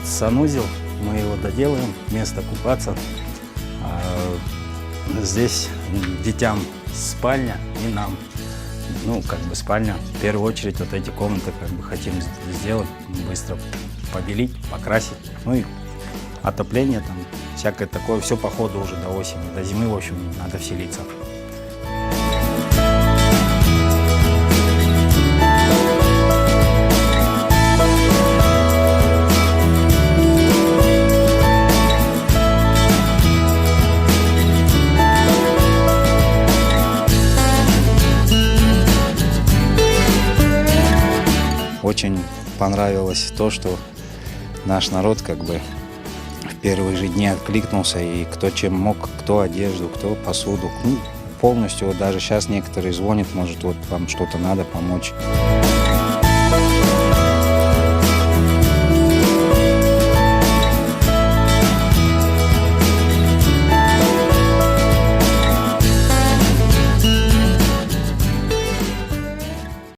санузел, мы его доделаем, место купаться. Здесь детям спальня и нам. Ну, как бы спальня. В первую очередь вот эти комнаты как бы хотим сделать, быстро побелить, покрасить. Ну и отопление там, всякое такое. Все по ходу уже до осени, до зимы, в общем, надо вселиться. Очень понравилось то, что наш народ как бы в первые же дни откликнулся, и кто чем мог, кто одежду, кто посуду. Ну, полностью, вот даже сейчас некоторые звонят, может, вот вам что-то надо помочь.